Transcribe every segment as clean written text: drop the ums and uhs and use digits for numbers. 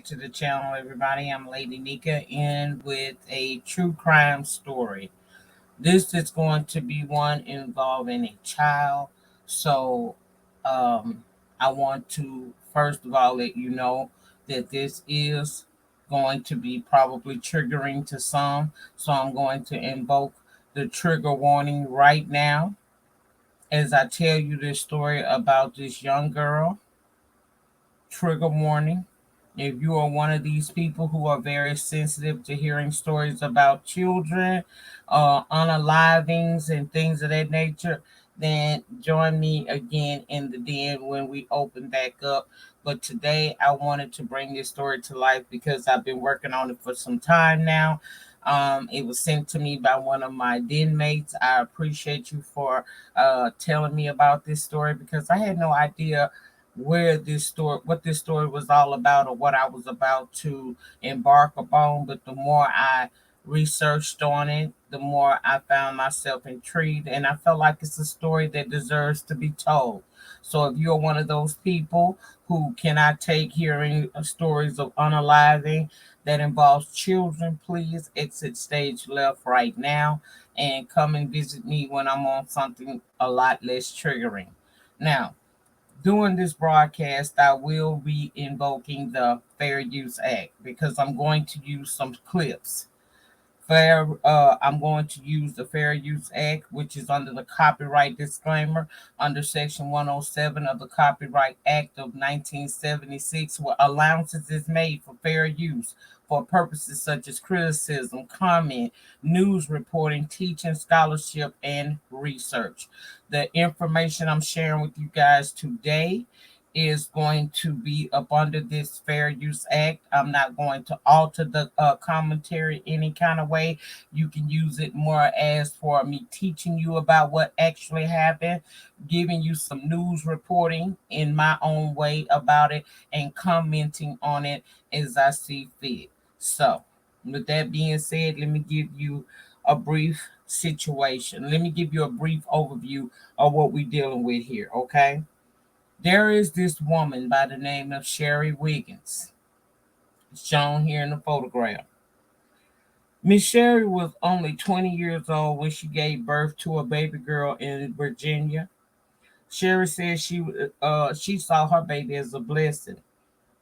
back to the channel, everybody. I'm Lady Nika in with a true crime story. This is going to be one involving a child. So, um, I want to first of all let you know that this is going to be probably triggering to some. So, I'm going to invoke the trigger warning right now as I tell you this story about this young girl. Trigger warning. If you are one of these people who are very sensitive to hearing stories about children, unalivings, and things of that nature, then join me again in the den when we open back up. But today I wanted to bring this story to life because I've been working on it for some time now. It was sent to me by one of my den mates. I appreciate you for telling me about this story because I had no idea what this story was all about, or what I was about to embark upon. But the more I researched on it, the more I found myself intrigued, and I felt like it's a story that deserves to be told. So if you're one of those people who cannot take hearing stories of unaliving that involves children, please exit stage left right now and come and visit me when I'm on something a lot less triggering. Now, during this broadcast, I will be invoking the Fair Use Act because I'm going to use some clips. I'm going to use the Fair Use Act, which is under the copyright disclaimer under Section 107 of the Copyright Act of 1976, where allowances is made for fair use for purposes such as criticism, comment, news reporting, teaching, scholarship, and research. The information I'm sharing with you guys today is going to be up under this Fair Use Act. I'm not going to alter the commentary any kind of way. You can use it more as for me teaching you about what actually happened, giving you some news reporting in my own way about it, and commenting on it as I see fit. So, with that being said, let me give you a brief situation. Let me give you a brief overview of what we're dealing with here, okay? There is this woman by the name of Sherry Wiggins, shown here in the photograph. Miss Sherry was only 20 years old when she gave birth to a baby girl in Virginia. Sherry said she saw her baby as a blessing.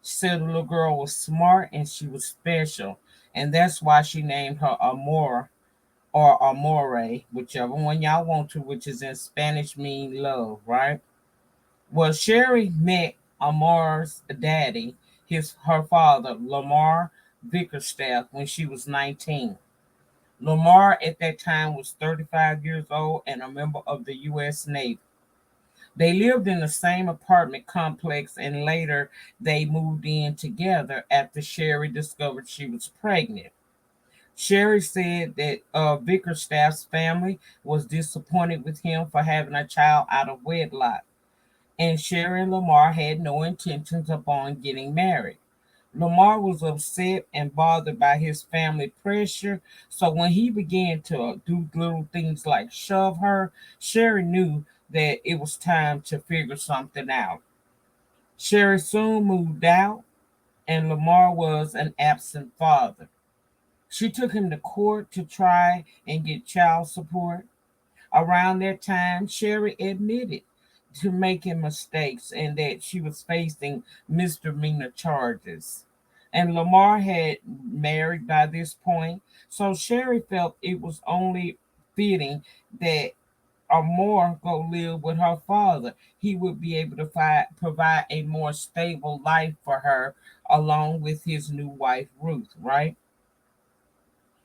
She said the little girl was smart and she was special, and that's why she named her Amor or Amore, whichever one y'all want to, which is in Spanish mean love, right? Well, Sherry met Amar's daddy, her father, Lamar Bickerstaff, when she was 19. Lamar at that time was 35 years old and a member of the U.S. Navy. They lived in the same apartment complex and later they moved in together after Sherry discovered she was pregnant. Sherry said that Bickerstaff's family was disappointed with him for having a child out of wedlock, and Sherry and Lamar had no intentions upon getting married. Lamar was upset and bothered by his family pressure, so when he began to do little things like shove her, Sherry knew that it was time to figure something out. Sherry soon moved out, and Lamar was an absent father. She took him to court to try and get child support. Around that time, Sherry admitted to making mistakes and that she was facing misdemeanor charges. And Lamar had married by this point, so Sherry felt it was only fitting that Amor go live with her father. He would be able to provide a more stable life for her along with his new wife, Ruth, right?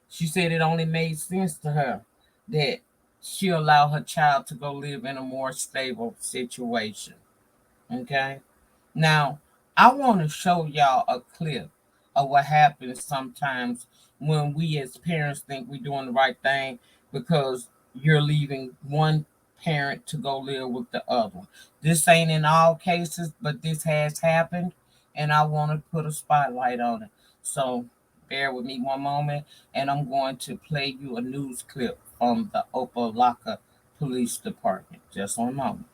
She said it only made sense to her that she allowed her child to go live in a more stable situation. Okay. Now, I want to show y'all a clip of what happens sometimes when we as parents think we're doing the right thing because you're leaving one parent to go live with the other one. This ain't in all cases, but this has happened, and I want to put a spotlight on it. So, bear with me one moment, and I'm going to play you a news clip from the Opelika Police Department. Just one moment.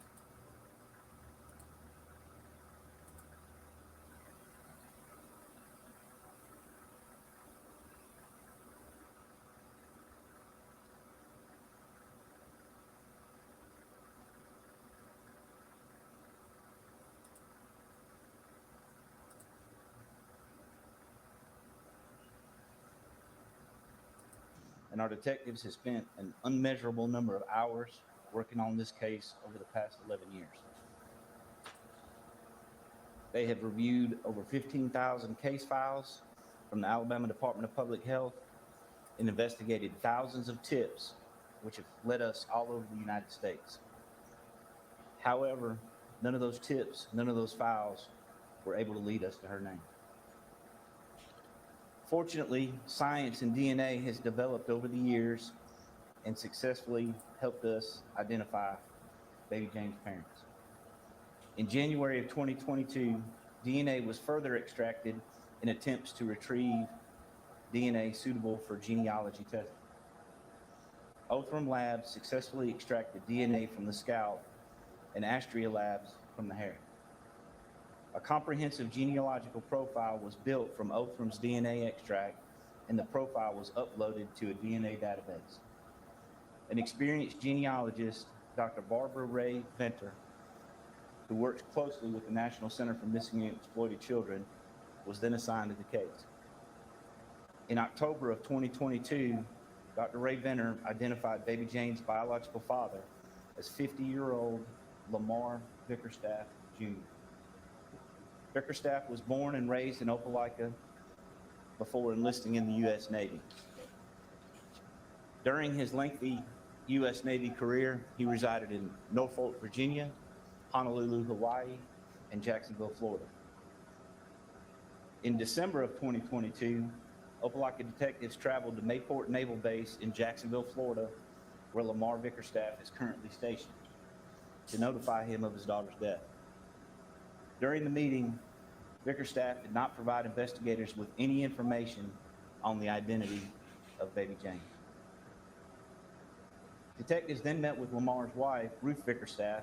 and our detectives have spent an unmeasurable number of hours working on this case over the past 11 years. They have reviewed over 15,000 case files from the Alabama Department of Public Health and investigated thousands of tips, which have led us all over the United States. However, none of those tips, none of those files were able to lead us to her name. Fortunately, science and DNA has developed over the years and successfully helped us identify baby Jane's parents. In January of 2022, DNA was further extracted in attempts to retrieve DNA suitable for genealogy testing. Othram Labs successfully extracted DNA from the scalp and Astria Labs from the hair. A comprehensive genealogical profile was built from Othram's DNA extract, and the profile was uploaded to a DNA database. An experienced genealogist, Dr. Barbara Ray Venter, who works closely with the National Center for Missing and Exploited Children, was then assigned to the case. In October of 2022, Dr. Ray Venter identified baby Jane's biological father as 50-year-old Lamar Bickerstaff Jr. Bickerstaff was born and raised in Opelika before enlisting in the U.S. Navy. During his lengthy U.S. Navy career, he resided in Norfolk, Virginia, Honolulu, Hawaii, and Jacksonville, Florida. In December of 2022, Opelika detectives traveled to Mayport Naval Base in Jacksonville, Florida, where Lamar Bickerstaff is currently stationed, to notify him of his daughter's death. During the meeting, Bickerstaff did not provide investigators with any information on the identity of baby Jane. Detectives then met with Lamar's wife, Ruth Bickerstaff.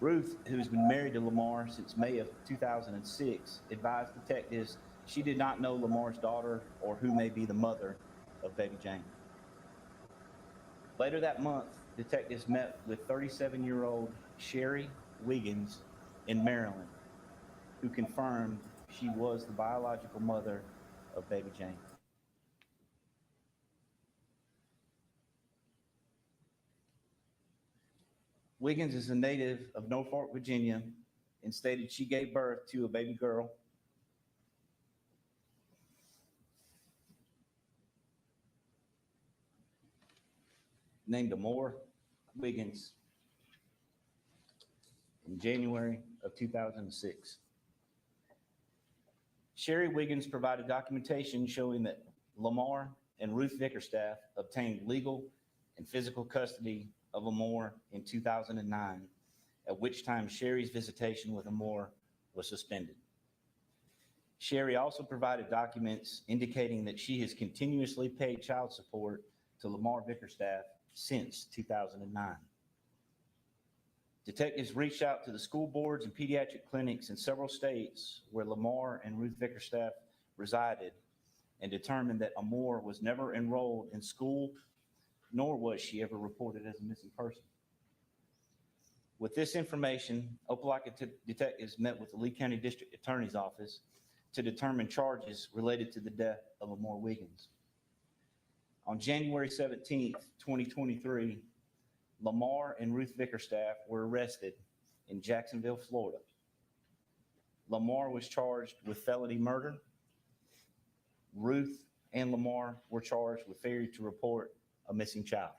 Ruth, who has been married to Lamar since May of 2006, advised detectives she did not know Lamar's daughter or who may be the mother of baby Jane. Later that month, detectives met with 37-year-old Sherry Wiggins in Maryland, who confirmed she was the biological mother of baby Jane. Wiggins is a native of Norfolk, Virginia, and stated she gave birth to a baby girl named Amor Wiggins in January of 2006. Sherry Wiggins provided documentation showing that Lamar and Ruth Bickerstaff obtained legal and physical custody of Amor in 2009, at which time Sherry's visitation with Amor was suspended. Sherry also provided documents indicating that she has continuously paid child support to Lamar Bickerstaff since 2009. Detectives reached out to the school boards and pediatric clinics in several states where Lamar and Ruth Bickerstaff resided and determined that Amor was never enrolled in school, nor was she ever reported as a missing person. With this information, Opelika detectives met with the Lee County District Attorney's Office to determine charges related to the death of Amor Wiggins. On January 17th, 2023, Lamar and Ruth Bickerstaff were arrested in Jacksonville, Florida. Lamar was charged with felony murder. Ruth and Lamar were charged with failure to report a missing child.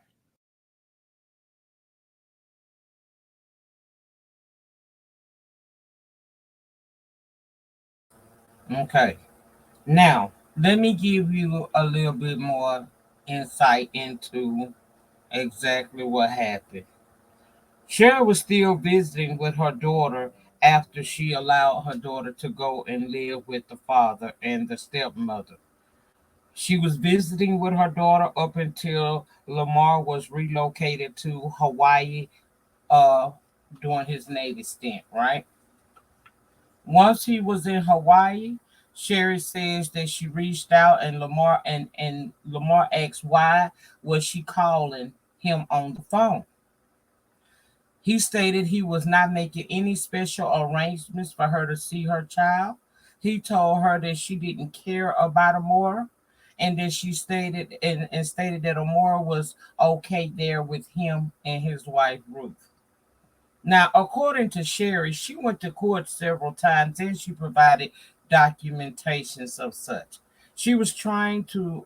Okay. Now, let me give you a little bit more insight into exactly what happened. Cheryl was still visiting with her daughter after she allowed her daughter to go and live with the father and the stepmother. She was visiting with her daughter up until Lamar was relocated to Hawaii uh, during his Navy stint, right? Once he was in Hawaii, Sherry says that she reached out and Lamar asked why was she calling him on the phone. He stated he was not making any special arrangements for her to see her child. He told her that she didn't care about Amora and then she stated and stated that Amora was okay there with him and his wife Ruth. Now, according to Sherry, she went to court several times and she provided documentations of such. She was trying to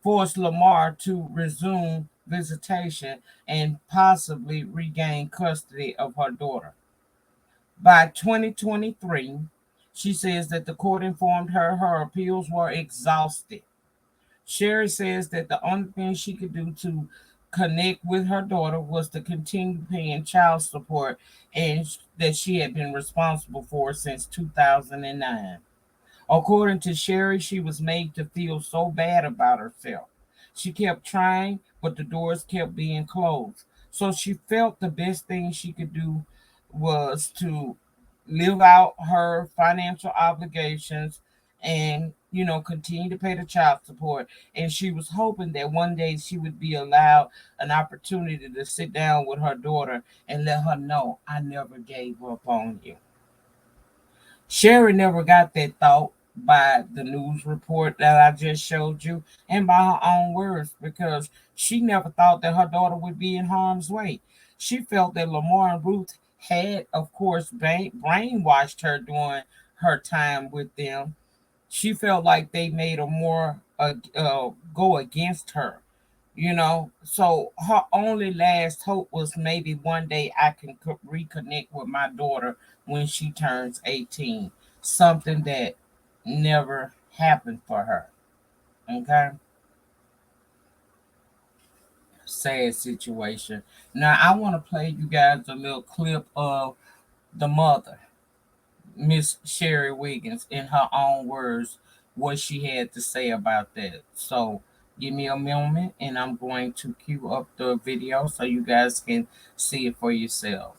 force Lamar to resume visitation and possibly regain custody of her daughter. By 2023, she says that the court informed her appeals were exhausted. Sherry says that the only thing she could do to connect with her daughter was to continue paying child support and that she had been responsible for since 2009. According to Sherry, she was made to feel so bad about herself. She kept trying, but the doors kept being closed. So she felt the best thing she could do was to live out her financial obligations and, continue to pay the child support. And she was hoping that one day she would be allowed an opportunity to sit down with her daughter and let her know, I never gave up on you. Sherry never got that thought by the news report that I just showed you and by her own words because she never thought that her daughter would be in harm's way. She felt that Lamar and Ruth had, of course, brainwashed her during her time with them. She felt like they made her more go against her, So her only last hope was maybe one day I can reconnect with my daughter when she turns 18. Something that never happened for her. Okay? Sad situation. Now, I want to play you guys a little clip of the mother, Miss Sherry Wiggins, in her own words, what she had to say about that. So, give me a moment and I'm going to cue up the video so you guys can see it for yourself.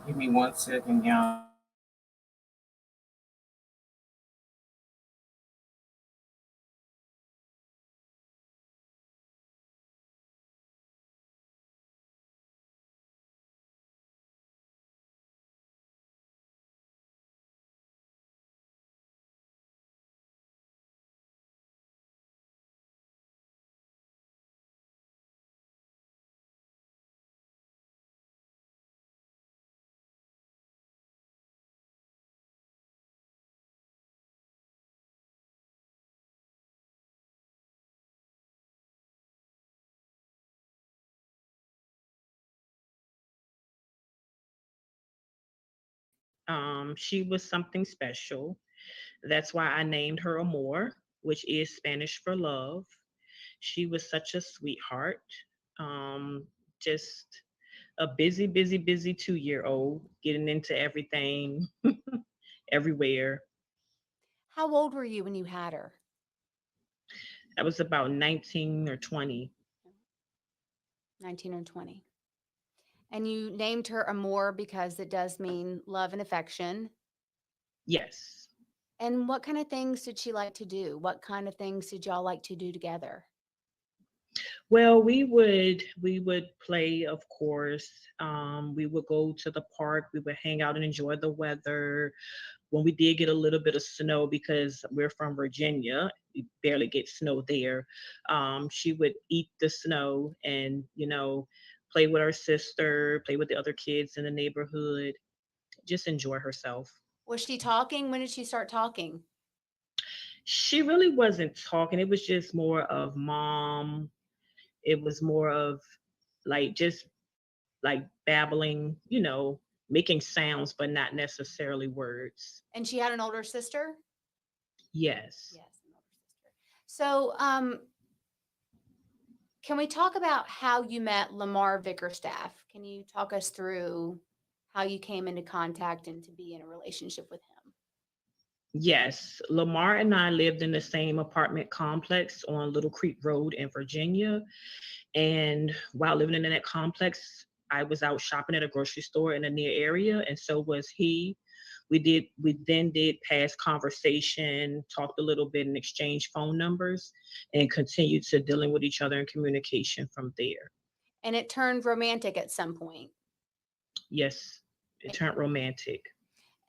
Give me 1 second, y'all. She was something special. That's why I named her Amor, which is Spanish for love. She was such a sweetheart. Um, just a busy, busy, busy 2 year old, getting into everything, everywhere. How old were you when you had her? I was about 19 or 20. 19 or 20. And you named her Amor because it does mean love and affection. Yes. And what kind of things did she like to do? What kind of things did y'all like to do together? Well, we would play, of course. We would go to the park. We would hang out and enjoy the weather. When we did get a little bit of snow, because we're from Virginia, we barely get snow there. She would eat the snow and play with her sister, play with the other kids in the neighborhood, just enjoy herself. Was she talking? When did she start talking? She really wasn't talking. It was just more of mom. It was more of like just like babbling, making sounds, but not necessarily words. And she had an older sister? Yes. Yes, an older sister. So, Can we talk about how you met Lamar Vickerstaff? Can you talk us through how you came into contact and to be in a relationship with him? Yes, Lamar and I lived in the same apartment complex on Little Creek Road in Virginia. And while living in that complex, I was out shopping at a grocery store in the near area, and so was he. We then did past conversation, talked a little bit and exchanged phone numbers, and continued to dealing with each other in communication from there. And it turned romantic at some point. Yes, it turned romantic.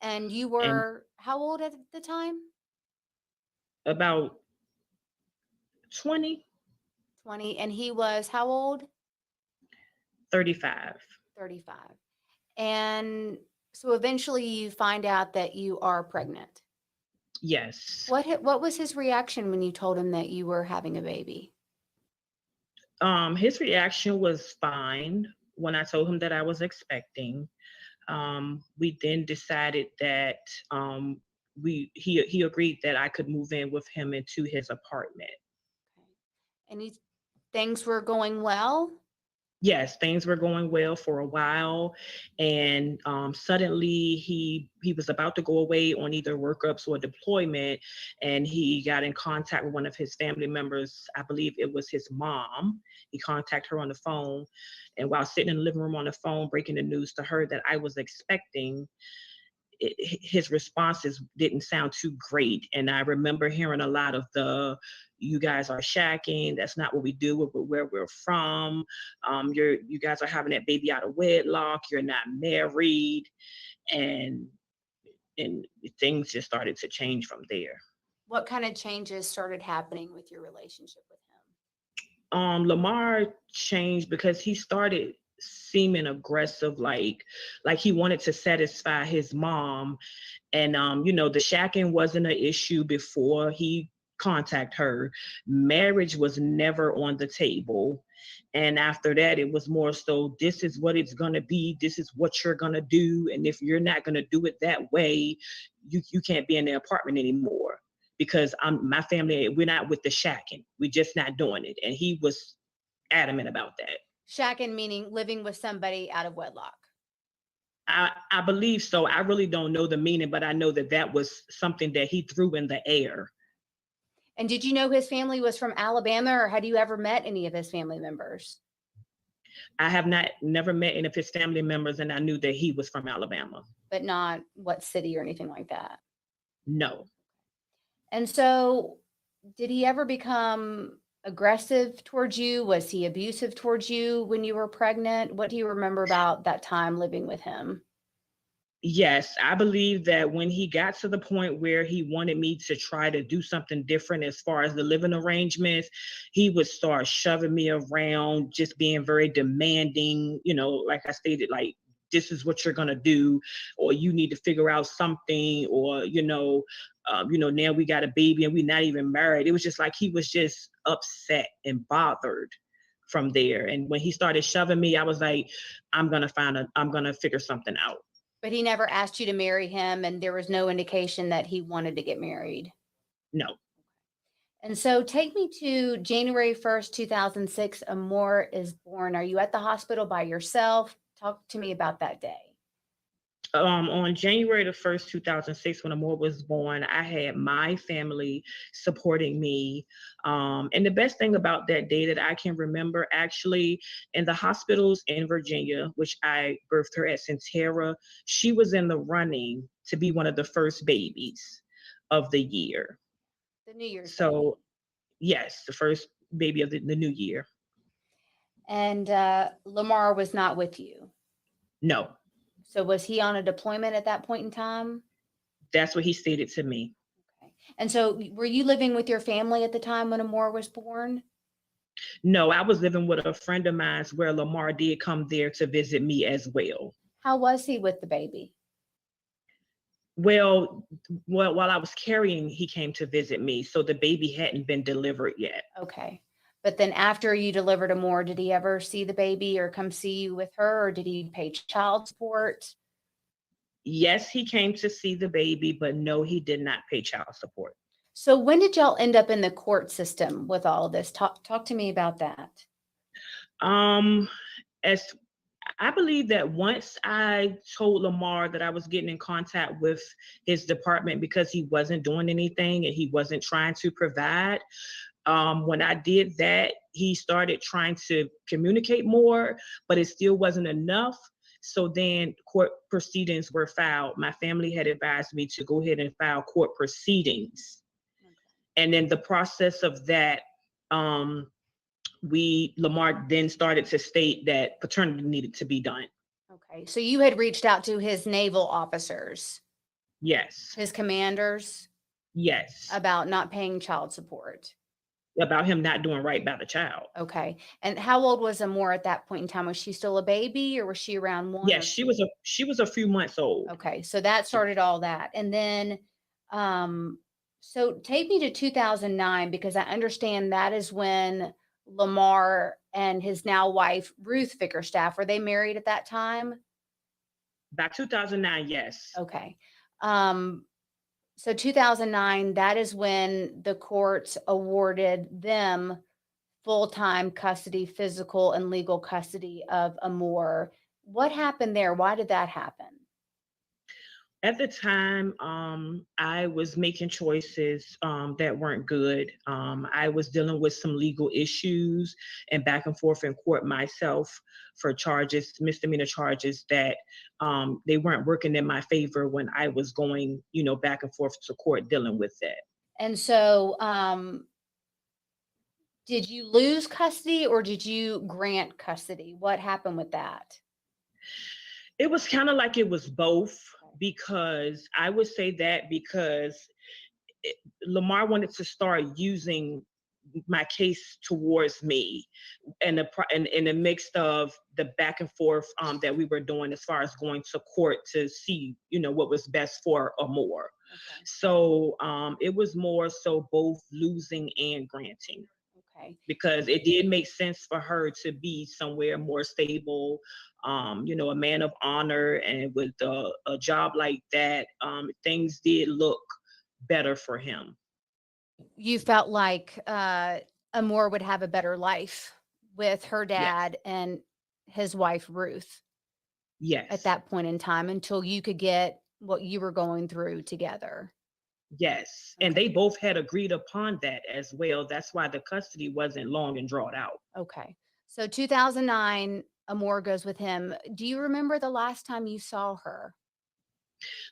And you And were how old at the time? about 20, 20. And he was how old? 35. 35. And so eventually you find out that you are pregnant. Yes. What was his reaction when you told him that you were having a baby? His reaction was fine when I told him that I was expecting. We then decided that he agreed that I could move in with him into his apartment. And things were going well? Yes, things were going well for a while, and suddenly he was about to go away on either workups or deployment, and he got in contact with one of his family members. I believe it was his mom. He contacted her on the phone, and while sitting in the living room on the phone, breaking the news to her that I was expecting, his responses didn't sound too great. And I remember hearing a lot of you guys are shacking. That's not what we do. Where we're from. You guys are having that baby out of wedlock. You're not married. And things just started to change from there. What kind of changes started happening with your relationship with Lamar changed because he started seeming aggressive, like he wanted to satisfy his mom. And the shacking wasn't an issue before he contacted her. Marriage was never on the table. And after that, it was more so, this is what it's gonna be, this is what you're gonna do. And if you're not gonna do it that way, you can't be in the apartment anymore. Because my family, we're not with the shacking. We're just not doing it. And he was adamant about that. shacking, meaning living with somebody out of wedlock? I believe so. I really don't know the meaning, but I know that was something that he threw in the air. And did you know his family was from Alabama, or had you ever met any of his family members? I have never met any of his family members, and I knew that he was from Alabama. But not what city or anything like that? No. And so did he ever become aggressive towards you? Was he abusive towards you when you were pregnant? What do you remember about that time living with him? Yes, I believe that when he got to the point where he wanted me to try to do something different as far as the living arrangements, he would start shoving me around, just being very demanding, like I stated, like, this is what you're going to do, or you need to figure out something, or, now we got a baby and we're not even married. It was just like he was just upset and bothered from there. And when he started shoving me, I was like, I'm going to figure something out. But he never asked you to marry him, and there was no indication that he wanted to get married? No. And so take me to January 1st, 2006. Amor is born. Are you at the hospital by yourself? Talk to me about that day. On January the 1st, 2006, when Amor was born, I had my family supporting me. And the best thing about that day that I can remember, actually, in the hospitals in Virginia, which I birthed her at Centera, she was in the running to be one of the first babies of the year. The New Year's So, baby. yes, the first baby of the new year. And Lamar was not with you? No. So was he on a deployment at that point in time? That's what he stated to me. Okay. And so were you living with your family at the time when Amor was born? No, I was living with a friend of mine where Lamar did come there to visit me as well. How was he with the baby? Well, while I was carrying, he came to visit me. So the baby hadn't been delivered yet. Okay. But then after you delivered Amor, did he ever see the baby or come see you with her, or did he pay child support? Yes, he came to see the baby, but no, he did not pay child support. So when did y'all end up in the court system with all of this? Talk to me about that. Um, as I believe that once I told Lamar that I was getting in contact with his department because he wasn't doing anything and he wasn't trying to provide, when I did that, he started trying to communicate more, but it still wasn't enough. So then court proceedings were filed. My family had advised me to go ahead and file court proceedings. And then the process of that, Lamar then started to state that paternity needed to be done. Okay. So you had reached out to his naval officers, Yes. his commanders, Yes. about not paying child support. About him not doing right by the child. Okay. And how old was Amore at that point in time? Was she still a baby, or was she around one? Yes, she was a few months old. Okay. So that started all that. And then, so take me to 2009, because I understand that is when Lamar and his now wife, Ruth Vickerstaff, were they married at that time? By 2009, yes. Okay. So 2009, that is when the courts awarded them full-time custody, physical and legal custody of Amore. What happened there? Why did that happen? At the time, I was making choices that weren't good. I was dealing with some legal issues and back and forth in court myself for charges, misdemeanor charges that they weren't working in my favor when I was going, back and forth to court dealing with that. And so, did you lose custody or did you grant custody? What happened with that? It was kind of like it was both, because I would say that because Lamar wanted to start using my case towards me, and in the mix of the back and forth that we were doing as far as going to court to see, what was best for Amore. Okay. So it was more so both losing and granting. Okay. Because it did make sense for her to be somewhere more stable, a man of honor, and with a job like that, things did look better for him. You felt like Amore would have a better life with her dad and his wife, Ruth. Yes. At that point in time, until you could get what you were going through together. Yes. Okay. And they both had agreed upon that as well. That's why the custody wasn't long and drawn out. Okay. So 2009, Amore goes with him. Do you remember the last time you saw her?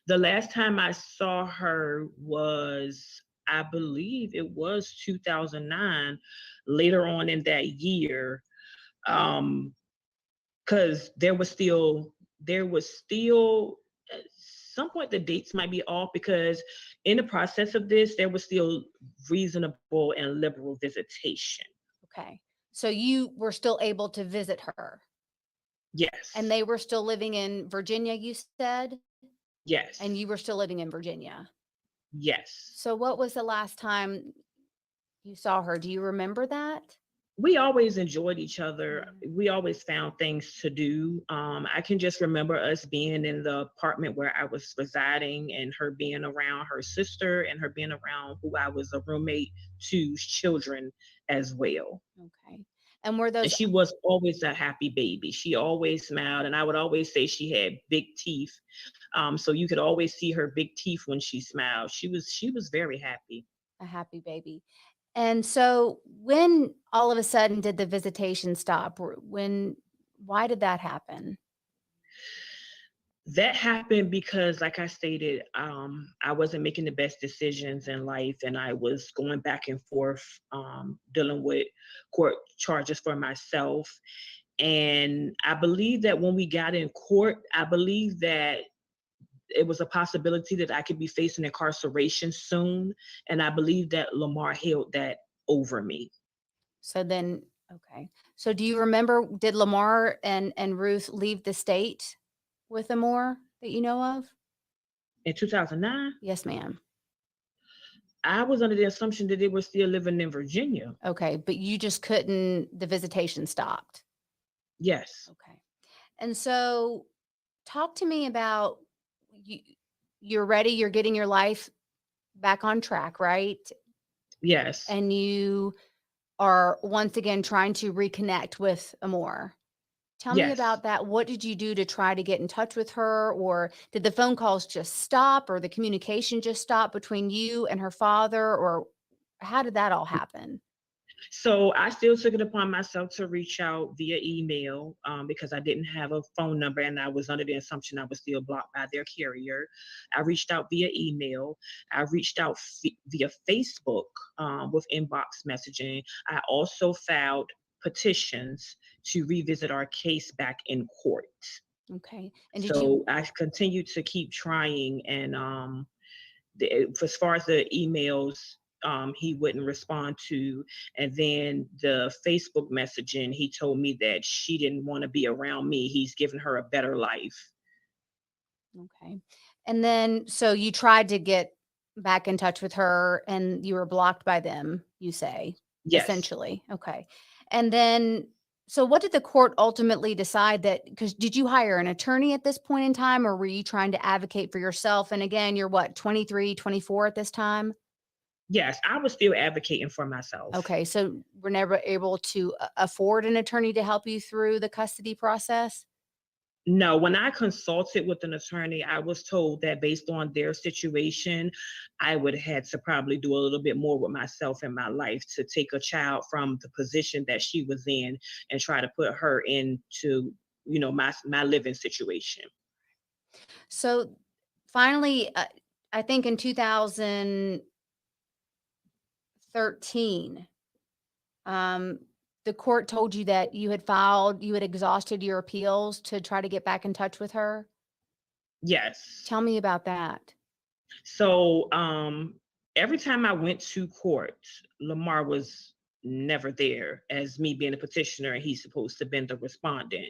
The last time I saw her was, I believe it was 2009, later on in that year. Because there was still at some point the dates might be off, because in the process of this, there was still reasonable and liberal visitation. Okay. So you were still able to visit her? Yes. And they were still living in Virginia, you said? Yes. And you were still living in Virginia? Yes. So what was the last time you saw her? Do you remember that? We always enjoyed each other. We always found things to do. I can just remember us being in the apartment where I was residing, and her being around her sister, and her being around who I was a roommate to's children as well. Okay. And were those? And she was always a happy baby. She always smiled, and I would always say she had big teeth. So you could always see her big teeth when she smiled. She was very happy. A happy baby. And so when all of a sudden did the visitation stop? Why did that happen? That happened because, like I stated, I wasn't making the best decisions in life, and I was going back and forth, dealing with court charges for myself. And I believe that when we got in court, I believe that it was a possibility that I could be facing incarceration soon. And I believe that Lamar held that over me. So then, okay. So do you remember, did Lamar and Ruth leave the state with Amore that you know of? In 2009? Yes, ma'am. I was under the assumption that they were still living in Virginia. Okay. But you just couldn't, the visitation stopped. Yes. Okay. And so talk to me about you're ready, you're getting your life back on track, right? Yes. And you are once again trying to reconnect with Amor. Tell me Yes. about that. What did you do to try to get in touch with her? Or did the phone calls just stop, or the communication just stop between you and her father? Or how did that all happen? So I still took it upon myself to reach out via email, because I didn't have a phone number and I was under the assumption I was still blocked by their carrier. I reached out via email. I reached out via Facebook, with inbox messaging. I also filed petitions to revisit our case back in court. Okay. And did you So I continued to keep trying, and as far as the emails, he wouldn't respond to. And then the Facebook messaging, he told me that she didn't want to be around me. He's given her a better life. okay. And then so you tried to get back in touch with her and you were blocked by them, you say, Yes. essentially. Okay. And then so what did the court ultimately decide that, because did you hire an attorney at this point in time, or were you trying to advocate for yourself? And again, you're what, 23, 24 at this time? Yes, I was still advocating for myself. Okay, so we're never able to afford an attorney to help you through the custody process? No, when I consulted with an attorney, I was told that based on their situation, I would have had to probably do a little bit more with myself in my life to take a child from the position that she was in and try to put her into, my living situation. So finally, I think in 2013, um, the court told you that you had exhausted your appeals to try to get back in touch with her. Yes. Tell me about that. So every time I went to court, Lamar was never there as me being a petitioner, and he's supposed to have been the respondent.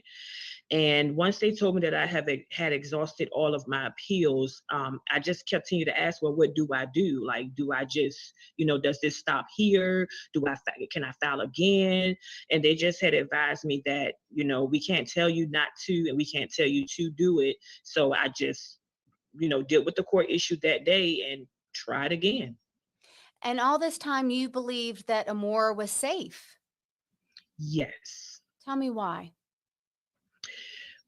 And once they told me that I had exhausted all of my appeals, I just continued to ask, well, what do I do? Like, do I just, does this stop here? Can I file again? And they just had advised me that, we can't tell you not to, and we can't tell you to do it. So I just, dealt with the court issue that day and tried again. And all this time, you believed that Amor was safe. Yes. Tell me why.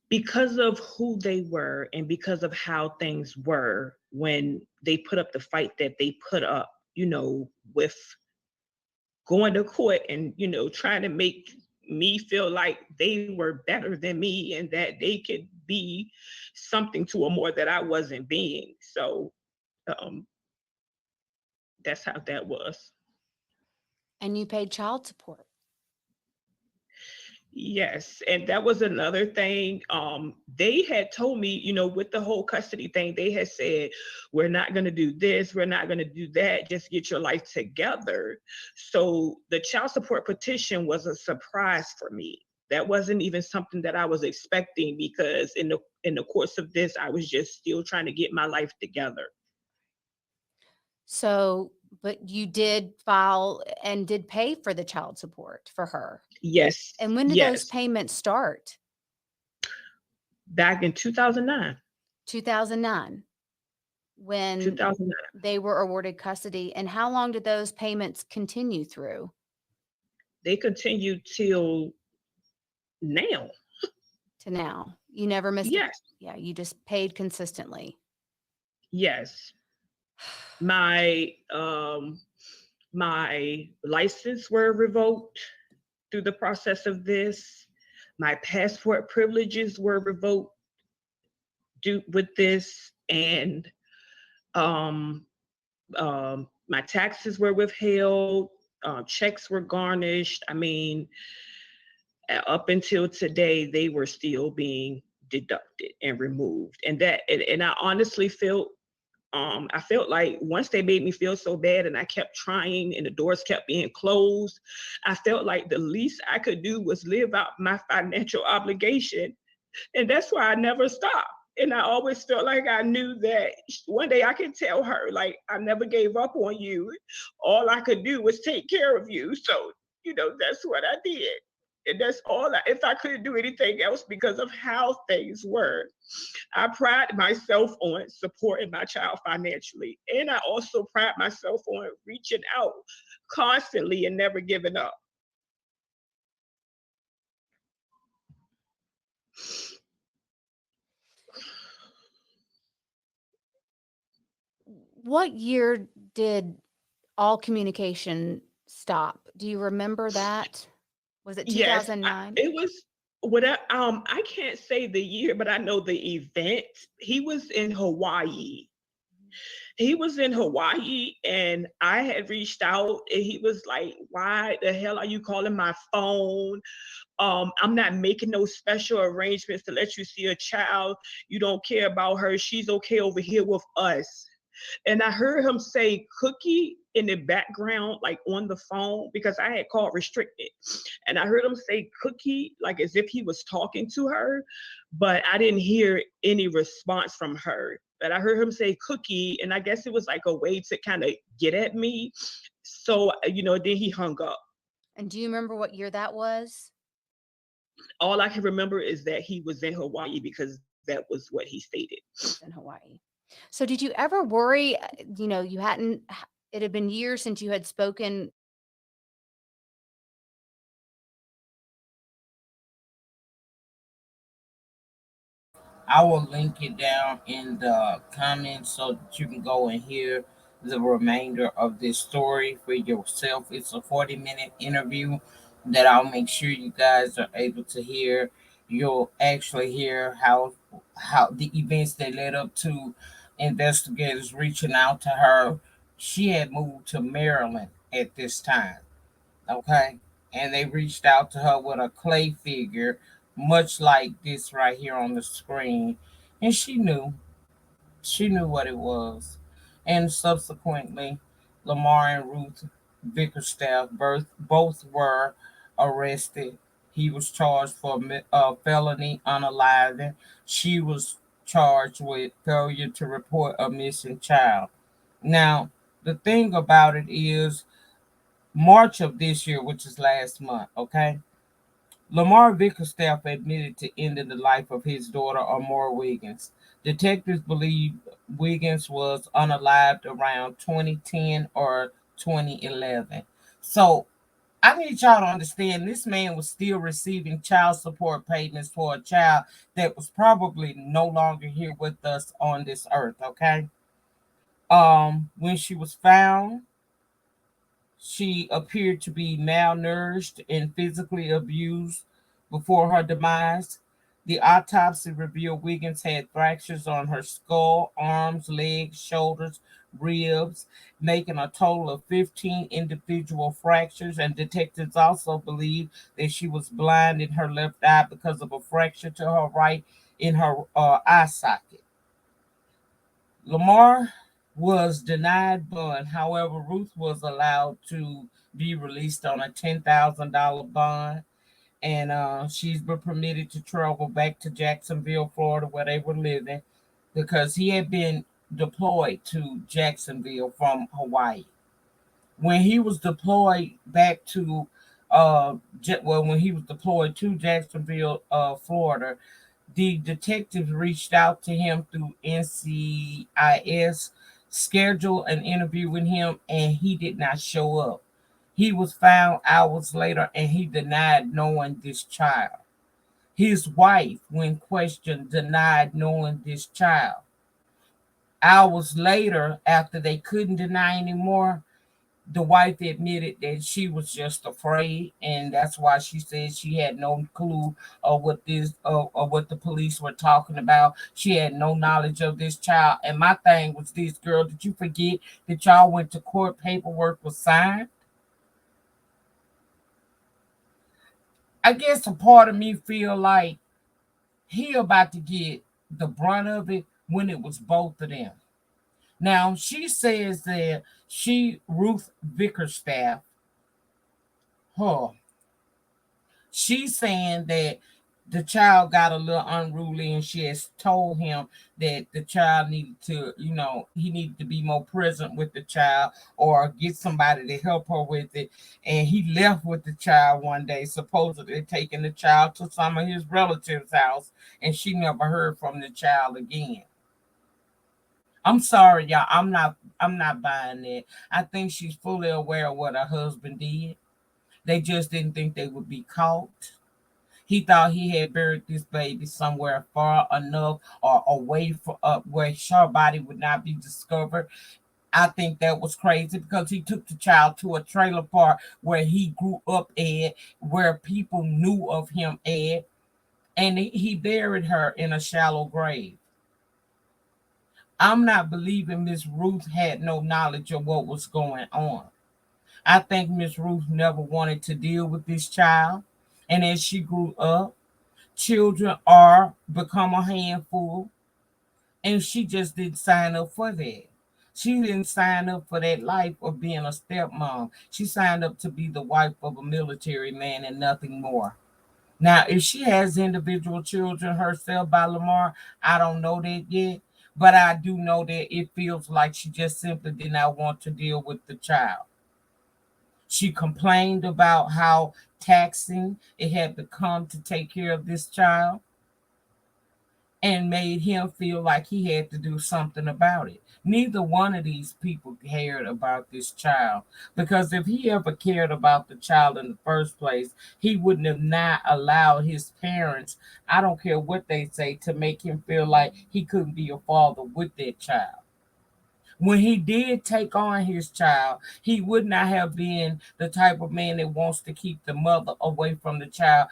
Because of who they were and because of how things were when they put up the fight that they put up, with going to court and, trying to make me feel like they were better than me and that they could be something to a more that I wasn't being. So um, that's how that was. And you paid child support. Yes, and that was another thing. They had told me, with the whole custody thing, they had said, we're not going to do this, we're not going to do that, just get your life together. So the child support petition was a surprise for me. That wasn't even something that I was expecting, because in the course of this, I was just still trying to get my life together. So, but you did file and did pay for the child support for her. Yes, And when did those yes, payments start? back in 2009, 2009, when 2009, they were awarded custody. And how long did those payments continue through? they continued till now. To now? You never missed a, Yes, yeah, you just paid consistently. yes. My license were revoked through the process of this. My passport privileges were revoked due with this, and um, my taxes were withheld. Checks were garnished. I mean, up until today, they were still being deducted and removed, and I honestly felt I felt like once they made me feel so bad and I kept trying and the doors kept being closed, I felt like the least I could do was live out my financial obligation. And that's why I never stopped. And I always felt like I knew that one day I could tell her, like, I never gave up on you. All I could do was take care of you. So, that's what I did. And that's all if I couldn't do anything else because of how things were. I pride myself on supporting my child financially. And I also pride myself on reaching out constantly and never giving up. what year did all communication stop? Do you remember that? Was it Yes, 2009? it was what I can't say the year, but I know the event. He was in Hawaii. He was in Hawaii, and I had reached out, and he was like, "Why the hell are you calling my phone? I'm not making no special arrangements to let you see a child. You don't care about her. She's okay over here with us." And I heard him say cookie in the background, like on the phone, because I had called restricted. And I heard him say cookie, like as if he was talking to her, but I didn't hear any response from her. But I heard him say cookie, and I guess it was like a way to kind of get at me. So, then he hung up. And do you remember what year that was? All I can remember is that he was in Hawaii because that was what he stated. It was in Hawaii. So did you ever worry, you hadn't it had been years since you had spoken. I will link it down in the comments so that you can go and hear the remainder of this story for yourself. It's a 40-minute interview that I'll make sure you guys are able to hear. You'll actually hear how the events that led up to investigators reaching out to her. She had moved to Maryland at this time. Okay. And they reached out to her with a clay figure, much like this right here on the screen. And she knew what it was. And subsequently, Lamar and Ruth Bickerstaff both were arrested. He was charged for felony unaliving. She was charged with failure to report a missing child. Now, the thing about it is, March of this year, which is last month, okay? Lamar Bickerstaff admitted to ending the life of his daughter, Amora Wiggins. Detectives believe Wiggins was unalived around 2010 or 2011. So I need y'all to understand this man was still receiving child support payments for a child that was probably no longer here with us on this earth, okay? When she was found, she appeared to be malnourished and physically abused before her demise. The autopsy revealed Wiggins had fractures on her skull, arms, legs, shoulders, ribs, making a total of 15 individual fractures. And detectives also believe that she was blind in her left eye because of a fracture to her right in her eye socket. Lamar was denied bond. However, Ruth was allowed to be released on a $10,000 bond, and she's been permitted to travel back to Jacksonville, Florida, where they were living, because he had been deployed to Jacksonville from Hawaii. When he was deployed back to, when he was deployed to Jacksonville, Florida, the detectives reached out to him through NCIS, scheduled an interview with him, and he did not show up. He was found hours later and he denied knowing this child. His wife, when questioned, denied knowing this child. Hours later, after they couldn't deny anymore, the wife admitted that she was just afraid, and that's why she said she had no clue of what the police were talking about. She had no knowledge of this child. And my thing was this: girl, did you forget that y'all went to court, paperwork was signed? I guess a part of me feel like he about to get the brunt of it when it was both of them. Now she says that Ruth Bickerstaff, her she's saying that the child got a little unruly and she has told him that the child needed to, he needed to be more present with the child or get somebody to help her with it. And he left with the child one day, supposedly taking the child to some of his relatives' house, and she never heard from the child again. I'm sorry, y'all. I'm not buying it. I think she's fully aware of what her husband did. They just didn't think they would be caught. He thought he had buried this baby somewhere far enough or away from where her body would not be discovered. I think that was crazy because he took the child to a trailer park where he grew up at, where people knew of him at, and he buried her in a shallow grave. I'm not believing Miss Ruth had no knowledge of what was going on. I think Miss Ruth never wanted to deal with this child. And as she grew up, children are become a handful, and she just didn't sign up for that. She didn't sign up for that life of being a stepmom. She signed up to be the wife of a military man and nothing more. Now, if she has individual children herself by Lamar, I don't know that yet. But I do know that it feels like she just simply did not want to deal with the child. She complained about how taxing it had become to take care of this child and made him feel like he had to do something about it. Neither one of these people cared about this child because if he ever cared about the child in the first place, he wouldn't have not allowed his parents, I don't care what they say, to make him feel like he couldn't be a father with that child. When he did take on his child, he would not have been the type of man that wants to keep the mother away from the child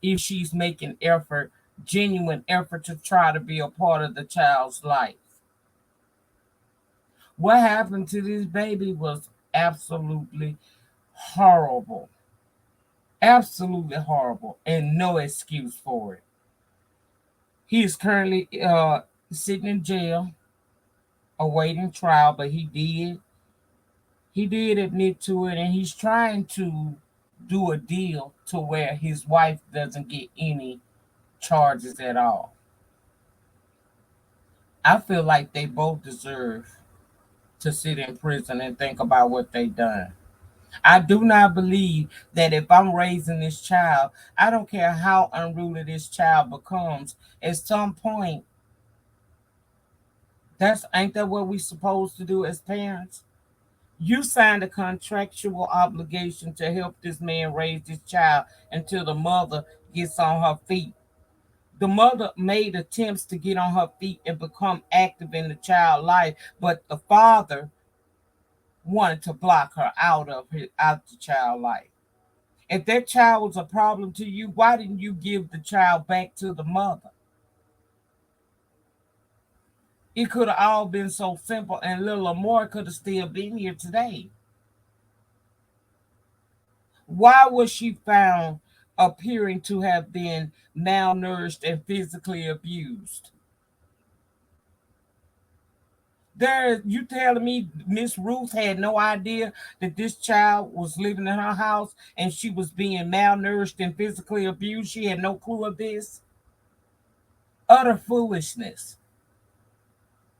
if she's making effort, genuine effort to try to be a part of the child's life. What happened to this baby was absolutely horrible. Absolutely horrible, and no excuse for it. He is currently sitting in jail awaiting trial, but he did admit to it, and he's trying to do a deal to where his wife doesn't get any charges at all. I feel like they both deserve to sit in prison and think about what they done. I do not believe that if I'm raising this child, I don't care how unruly this child becomes, at some point, that's ain't that what we supposed to do as parents? You signed a contractual obligation to help this man raise this child until the mother gets on her feet. The mother made attempts to get on her feet and become active in the child's life, but the father wanted to block her out the child life. If that child was a problem to you, why didn't you give the child back to the mother? It could have all been so simple, and little Amore could have still been here today. Why was she found appearing to have been malnourished and physically abused? There, you telling me Miss Ruth had no idea that this child was living in her house and she was being malnourished and physically abused? She had no clue of this. Utter foolishness.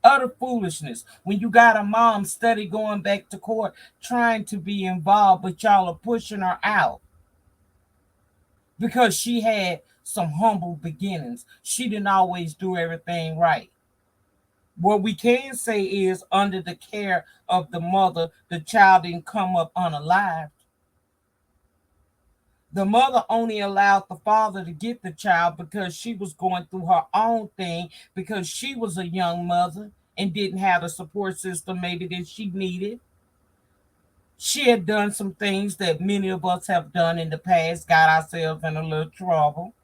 Utter foolishness. When you got a mom steady going back to court trying to be involved, but y'all are pushing her out because she had some humble beginnings. She didn't always do everything right. What we can say is, under the care of the mother, the child didn't come up unalived. The mother only allowed the father to get the child because she was going through her own thing, because she was a young mother and didn't have the support system maybe that she needed. She had done some things that many of us have done in the past, got ourselves in a little trouble.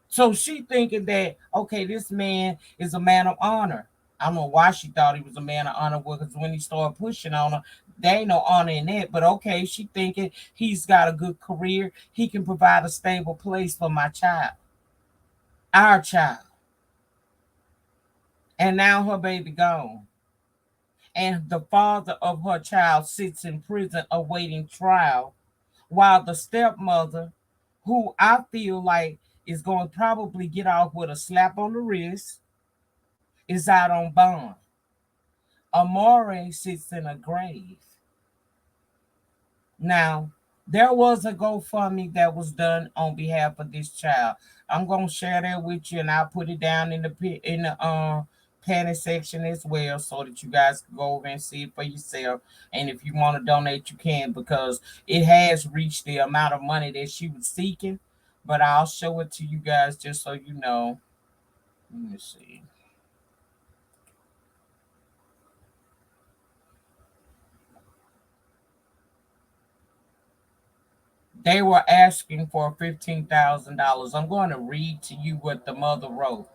So she thinking that, okay, this man is a man of honor. I don't know why she thought he was a man of honor, because when he started pushing on her, there ain't no honor in that. But okay, she thinking he's got a good career. He can provide a stable place for my child, our child. And now her baby gone. And the father of her child sits in prison awaiting trial, while the stepmother, who I feel like is going to probably get off with a slap on the wrist, is out on bond. Amore sits in a grave. Now, there was a GoFundMe that was done on behalf of this child. I'm gonna share that with you, and I'll put it down in the panic section as well, so that you guys can go over and see it for yourself. And if you want to donate, you can, because it has reached the amount of money that she was seeking. But I'll show it to you guys just so you know. Let me see. They were asking for $15,000. I'm going to read to you what the mother wrote.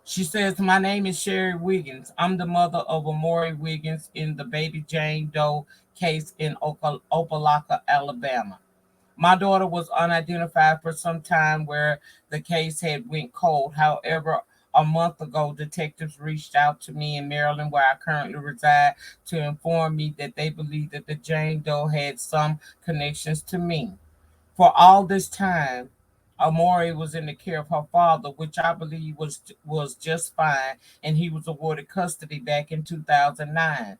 She says, "My name is Sherry Wiggins. I'm the mother of Amori Wiggins in the baby Jane Doe case in Opelika, Alabama. My daughter was unidentified for some time where the case had went cold. However, a month ago, detectives reached out to me in Maryland, where I currently reside, to inform me that they believed that the Jane Doe had some connections to me. For all this time, Amori was in the care of her father, which I believe was just fine, and he was awarded custody back in 2009.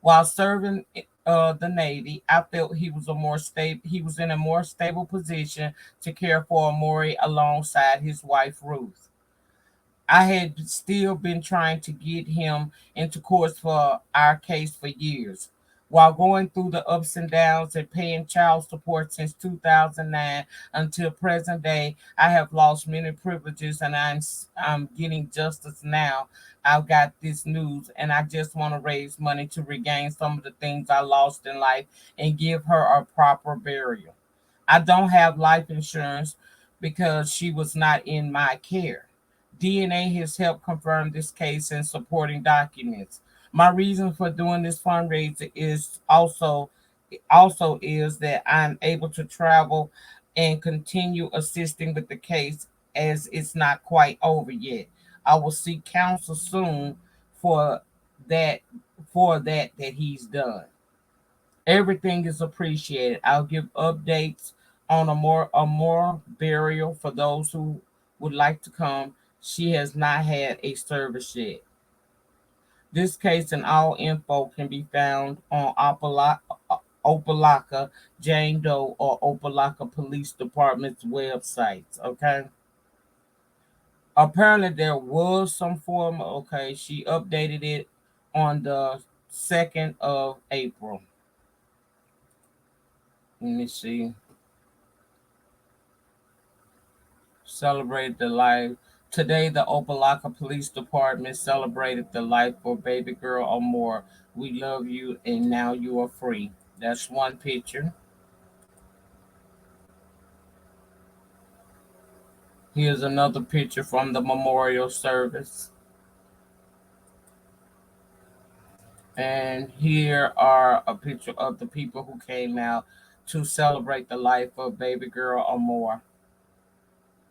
While serving the Navy, I felt he was in a more stable position to care for Amori alongside his wife Ruth. I had still been trying to get him into court for our case for years. While going through the ups and downs and paying child support since 2009 until present day, I have lost many privileges, and I'm getting justice now. I've got this news, and I just want to raise money to regain some of the things I lost in life and give her a proper burial. I don't have life insurance because she was not in my care. DNA has helped confirm this case and supporting documents. My reason for doing this fundraiser is also is that I'm able to travel and continue assisting with the case as it's not quite over yet. I will seek counsel soon for that that he's done. Everything is appreciated. I'll give updates on a more burial for those who would like to come. She has not had a service yet. This case and all info can be found on Opelika Jane Doe or Opelika Police Department's websites. Okay. Apparently there was some form. Okay, she updated it on the 2nd of April. Let me see. Celebrated the life. Today, the Opelika Police Department celebrated the life of baby girl or more. We love you, and now you are free. That's one picture. Here's another picture from the memorial service. And here are a picture of the people who came out to celebrate the life of baby girl or more.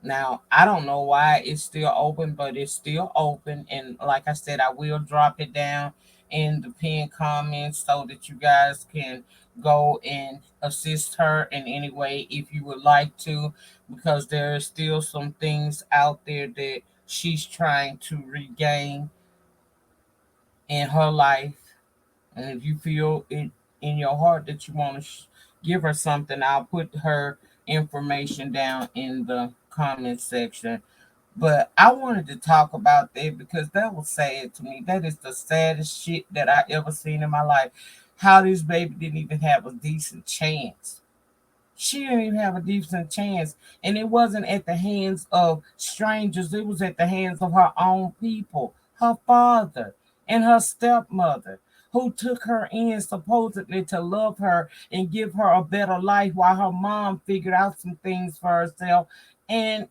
Now, I don't know why it's still open, but it's still open. And like I said, I will drop it down in the pinned comments so that you guys can go and assist her in any way if you would like to, because there are still some things out there that she's trying to regain in her life. And if you feel it in your heart that you want to give her something, I'll put her information down in the comment section. But I wanted to talk about that because that was sad to me. That is the saddest shit that I ever seen in my life. How this baby didn't even have a decent chance. She didn't even have a decent chance. And it wasn't at the hands of strangers, it was at the hands of her own people, her father and her stepmother, who took her in supposedly to love her and give her a better life while her mom figured out some things for herself. And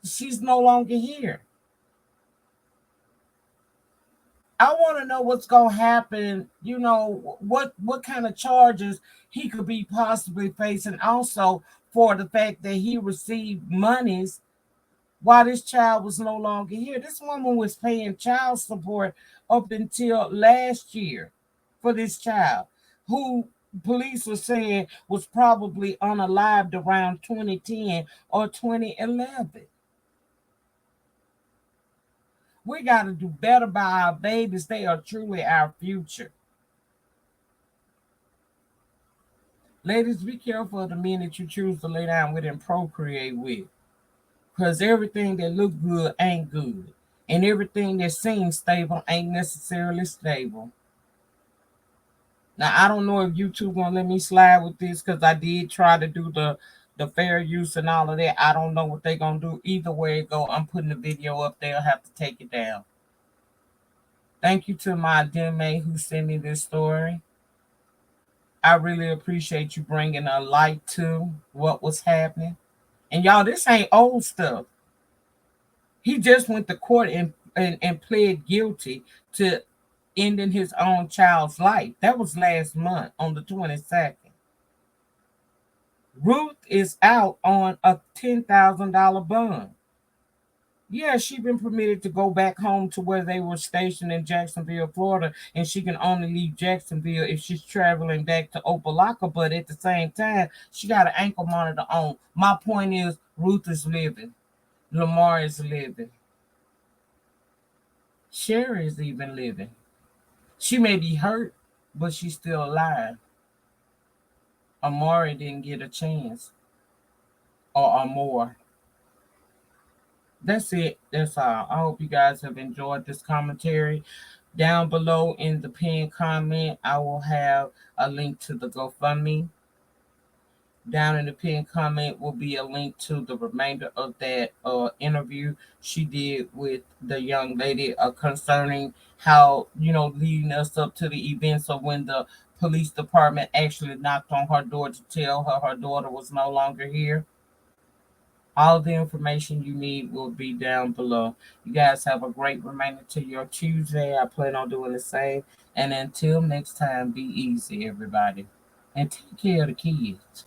she's no longer here. I want to know what's going to happen. You know, what kind of charges he could be possibly facing. Also, for the fact that he received monies while this child was no longer here. This woman was paying child support up until last year for this child, who police were saying was probably unalived around 2010 or 2011. We got to do better by our babies. They are truly our future. Ladies, be careful of the men that you choose to lay down with and procreate with. Because everything that look good ain't good. And everything that seems stable ain't necessarily stable. Now, I don't know if YouTube gonna let me slide with this because I did try to do the fair use and all of that. I don't know what they gonna do. Either way it go, I'm putting the video up. They'll have to take it down. Thank you to my DMA who sent me this story. I really appreciate you bringing a light to what was happening. And y'all, this ain't old stuff. He just went to court and pled guilty to ending his own child's life. That was last month on the 22nd. Ruth is out on a $10,000 bond. Yeah, she been permitted to go back home to where they were stationed in Jacksonville, Florida, and she can only leave Jacksonville if she's traveling back to Opelika. But at the same time, she got an ankle monitor on. My point is, Ruth is living. Lamar is living. Sherry is even living. She may be hurt, but she's still alive. Amari didn't get a chance, or more. That's it. That's all. I hope you guys have enjoyed this commentary. Down below in the pinned comment, I will have a link to the GoFundMe. Down in the pinned comment will be a link to the remainder of that interview she did with the young lady concerning how, leading us up to the events of when the police department actually knocked on her door to tell her daughter was no longer here. All the information you need will be down below. You guys have a great remainder to your Tuesday. I plan on doing the same. And until next time, be easy, everybody. And take care of the kids.